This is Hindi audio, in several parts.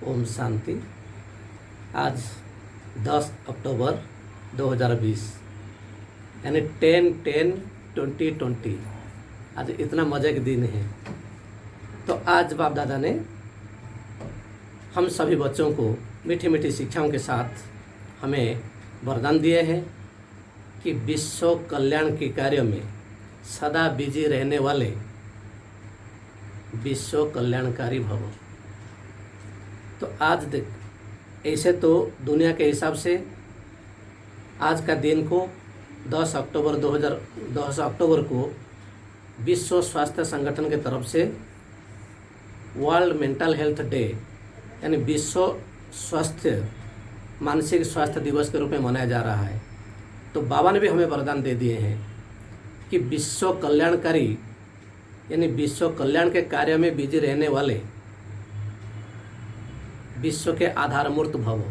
ओम शांति। आज 10 अक्टूबर 2020 यानी 10-10-2020 आज इतना मज़े के दिन है। तो आज बाप दादा ने हम सभी बच्चों को मीठी मीठी शिक्षाओं के साथ हमें वरदान दिए हैं कि विश्व कल्याण के कार्य में सदा बिजी रहने वाले विश्व कल्याणकारी भव। तो आज देख, ऐसे तो दुनिया के हिसाब से आज का दिन को 10 अक्टूबर को विश्व स्वास्थ्य संगठन की तरफ से वर्ल्ड मेंटल हेल्थ डे यानी विश्व मानसिक स्वास्थ्य दिवस के रूप में मनाया जा रहा है। तो बाबा ने भी हमें वरदान दे दिए हैं कि विश्व कल्याणकारी यानी विश्व कल्याण के कार्य में बिजी रहने वाले विश्व के आधारमूर्त भव।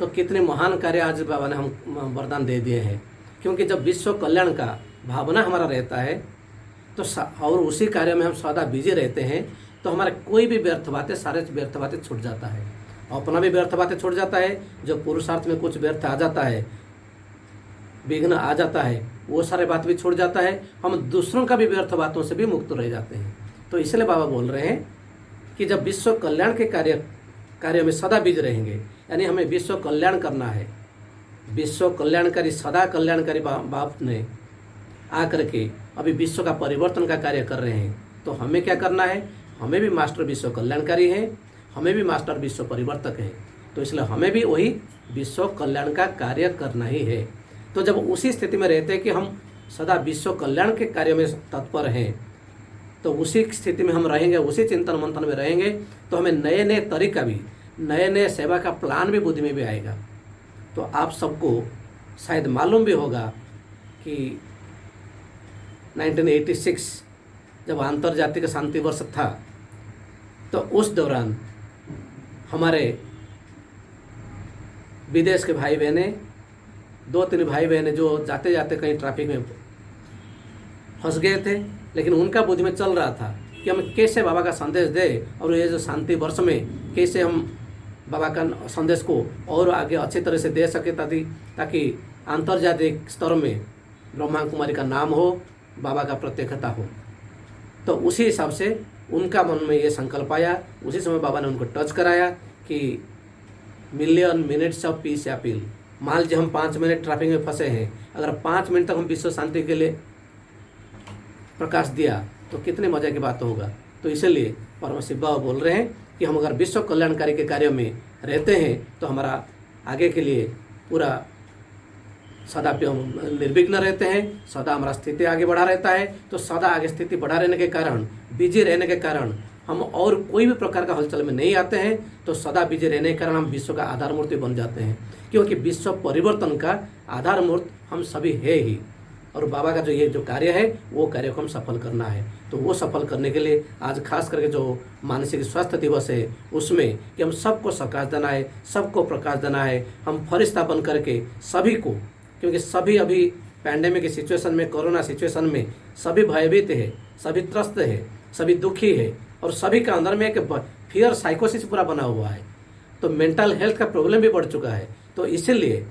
तो कितने महान कार्य आज बाबा ने हम वरदान दे दिए हैं, क्योंकि जब विश्व कल्याण का भावना हमारा रहता है तो और उसी कार्य में हम सदा बिजी रहते हैं तो हमारे कोई भी व्यर्थ बातें सारे व्यर्थ बातें छूट जाता है। अपना भी व्यर्थ बातें छूट जाता है, जो पुरुषार्थ में कुछ व्यर्थ आ जाता है, विघ्न आ जाता है, वो सारे बात भी छूट जाता है। हम दूसरों का भी व्यर्थ बातों से भी मुक्त रह जाते हैं। तो इसलिए बाबा बोल रहे हैं कि जब विश्व कल्याण के कार्य में सदा बिजी रहेंगे, यानी हमें विश्व कल्याण करना है। विश्व कल्याणकारी सदा कल्याणकारी बाप ने आकर के अभी विश्व का परिवर्तन का कार्य कर रहे हैं। तो हमें क्या करना है? हमें भी मास्टर विश्व कल्याणकारी है, हमें भी मास्टर विश्व परिवर्तक है। तो इसलिए हमें भी वही विश्व कल्याण का कार्य करना ही है। तो जब उसी स्थिति में रहते हैं कि हम सदा विश्व कल्याण के कार्य में तत्पर हैं, तो उसी स्थिति में हम रहेंगे, उसी चिंतन मंथन में रहेंगे, तो हमें नए नए तरीका भी, नए नए सेवा का प्लान भी बुद्धि में भी आएगा। तो आप सबको शायद मालूम भी होगा कि 1986 जब अंतर्जातीय शांति वर्ष था, तो उस दौरान हमारे विदेश के भाई बहनें, 2-3 भाई बहनें जो जाते जाते कहीं ट्रैफिक में फंस गए थे, लेकिन उनका बुद्धि में चल रहा था कि हम कैसे बाबा का संदेश दें और ये जो शांति वर्ष में कैसे हम बाबा का संदेश को और आगे अच्छी तरह से दे सके, ताकि अंतर्जातीय स्तर में ब्रह्मा कुमारी का नाम हो, बाबा का प्रत्यक्षता हो। तो उसी हिसाब से उनका मन में ये संकल्प आया। उसी समय बाबा ने उनको टच कराया कि मिलियन मिनट्स ऑफ पीस या पील, मान लीजिए हम 5 मिनट ट्रैफिक में फंसे हैं, अगर 5 मिनट तक हम विश्व शांति के लिए प्रकाश दिया तो कितने मज़े की बात होगा। तो इसलिए परम शिव बाबा बोल रहे हैं कि हम अगर विश्व कल्याणकारी के कार्य में रहते हैं तो हमारा आगे के लिए पूरा सदा पे हम निर्विघ्न रहते हैं, सदा हमारा स्थिति आगे बढ़ा रहता है। तो सदा आगे स्थिति बढ़ा रहने के कारण, बिजी रहने के कारण हम और कोई भी प्रकार का हलचल में नहीं आते हैं। तो सदा बिजी रहने के कारण हम विश्व का आधार मूर्ति बन जाते हैं, क्योंकि विश्व परिवर्तन का आधार मूर्त हम सभी है ही। और बाबा का जो कार्य है वो कार्य को हम सफल करना है। तो वो सफल करने के लिए आज खास करके जो मानसिक स्वास्थ्य दिवस है उसमें कि हम सबको प्रकाश देना है, सबको प्रकाश देना है। हम फरिश्ता बन करके सभी को, क्योंकि सभी अभी पैंडेमिक की सिचुएशन में, कोरोना सिचुएशन में सभी भयभीत है, सभी त्रस्त है, सभी दुखी है, और सभी का अंदर में एक फियर साइकोसिस पूरा बना हुआ है। तो मेंटल हेल्थ का प्रॉब्लम भी बढ़ चुका है। तो इसीलिए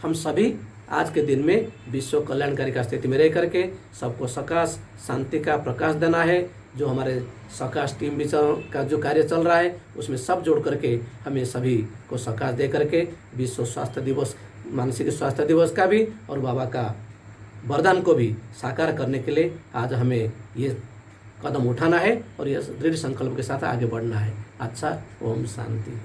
हम सभी आज के दिन में विश्व कल्याणकारी का स्थिति में रह करके सबको सकाश शांति का प्रकाश देना है। जो हमारे सकाश टीम का जो कार्य चल रहा है उसमें सब जोड़ करके हमें सभी को सकाश दे करके विश्व स्वास्थ्य दिवस, मानसिक स्वास्थ्य दिवस का भी और बाबा का वरदान को भी साकार करने के लिए आज हमें ये कदम उठाना है और ये दृढ़ संकल्प के साथ आगे बढ़ना है। अच्छा, ओम शांति।